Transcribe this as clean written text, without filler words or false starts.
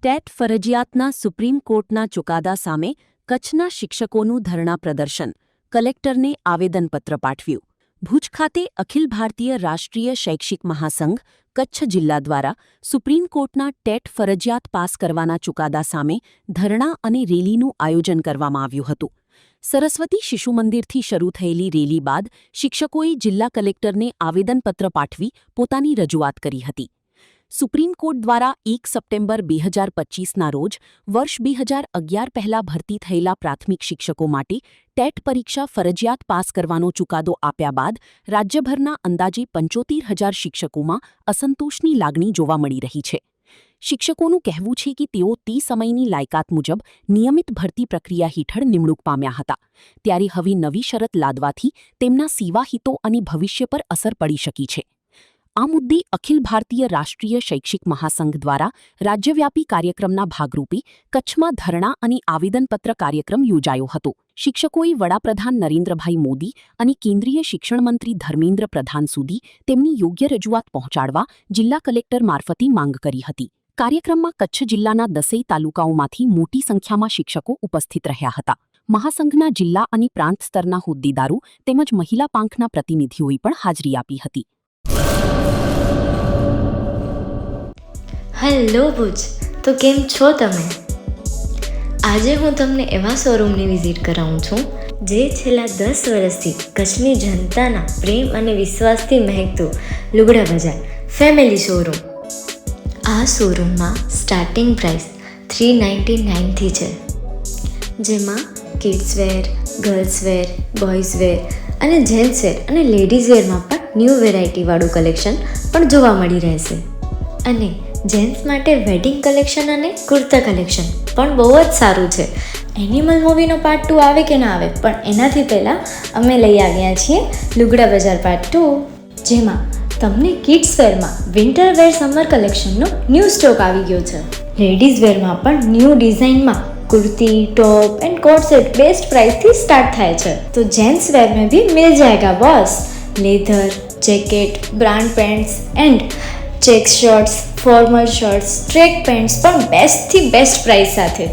TET ફરજિયાતના supreme કોર્ટના ચુકાદા સામે કચ્છના શિક્ષકોનું ધરણા પ્રદર્શન, કલેક્ટરને આવેદનપત્ર પાઠવ્યું. ભુજ ખાતે અખિલ ભારતીય રાષ્ટ્રીય શૈક્ષિક મહાસંઘ કચ્છ જિલ્લા દ્વારા સુપ્રીમ કોર્ટના ટેટ ફરજિયાત પાસ કરવાના ચુકાદા સામે ધરણા અને રેલીનું આયોજન કરવામાં આવ્યું હતું. સરસ્વતી શિશુ મંદિરથી શરૂ થયેલી રેલી બાદ શિક્ષકોએ જિલ્લા કલેક્ટરને આવેદનપત્ર પાઠવી પોતાની રજૂઆત કરી હતી. સુપ્રીમ કોર્ટ દ્વારા 1 સપ્ટેમ્બર 2025ના રોજ વર્ષ 2011 પહેલા ભરતી થયેલા પ્રાથમિક શિક્ષકો માટે ટેટ પરીક્ષા ફરજિયાત પાસ કરવાનો ચુકાદો આપ્યા બાદ રાજ્યભરના અંદાજે 75,000 શિક્ષકોમાં અસંતોષની લાગણી જોવા મળી રહી છે. શિક્ષકોનું કહેવું છે કે તેઓ તે સમયની લાયકાત મુજબ નિયમિત ભરતી પ્રક્રિયા હેઠળ નિમણૂક પામ્યા હતા, ત્યારે હવે નવી શરત લાદવાથી તેમના સેવા હિતો અને ભવિષ્ય પર અસર પડી શકી છે. આ મુદ્દે અખિલ ભારતીય રાષ્ટ્રીય શૈક્ષિક મહાસંઘ દ્વારા રાજ્યવ્યાપી કાર્યક્રમના ભાગરૂપે કચ્છમાં ધરણા અને આવેદનપત્ર કાર્યક્રમ યોજાયો હતો. શિક્ષકોએ વડાપ્રધાન નરેન્દ્રભાઈ મોદી અને કેન્દ્રીય શિક્ષણ મંત્રી ધર્મેન્દ્ર પ્રધાન સુધી તેમની યોગ્ય રજૂઆત પહોંચાડવા જિલ્લા કલેક્ટર મારફતે માંગ કરી હતી. કાર્યક્રમમાં કચ્છ જિલ્લાના 10 તાલુકાઓમાંથી મોટી સંખ્યામાં શિક્ષકો ઉપસ્થિત રહ્યા હતા. મહાસંઘના જિલ્લા અને પ્રાંત સ્તરના હોદ્દેદારો તેમજ મહિલા પાંખના પ્રતિનિધિઓએ પણ હાજરી આપી હતી. હેલો ભુજ, તો કેમ છો તમે? આજે હું તમને એવા શોરૂમની વિઝિટ કરાવું છું જે છેલ્લા 10 વર્ષથી કચ્છની જનતાના પ્રેમ અને વિશ્વાસથી મહેકતું લુગડા બજાર ફેમિલી શોરૂમ. આ શોરૂમમાં સ્ટાર્ટિંગ પ્રાઇસ 399થી છે, જેમાં કિડ્સવેર, ગર્લ્સવેર, બોયઝવેર અને જેન્ટ્સવેર અને લેડીઝવેરમાં પણ ન્યૂ વેરાયટીવાળું કલેક્શન પણ જોવા મળી રહેશે. અને જેન્ટ્સ માટે વેડિંગ કલેક્શન અને કુર્તા કલેક્શન પણ બહુ જ સારું છે. એનિમલ મૂવીનો પાર્ટ 2 આવે કે ના આવે, પણ એનાથી પહેલાં અમે લઈ આવ્યા છીએ લુગડા બજાર પાર્ટ 2, જેમાં તમને કિડ્સ વેરમાં વિન્ટર વેર સમર કલેક્શનનો ન્યૂ સ્ટોક આવી ગયો છે. લેડીઝ વેરમાં પણ ન્યૂ ડિઝાઇનમાં kurti, top and coat set best price थी स्टार्ट थाय छे. तो जेंट्स वेर में भी मिल जाएगा boss. Leather, jacket, brand pants and check shirts, formal shirts, track pants पर बेस्ट थी बेस्ट प्राइस साथे.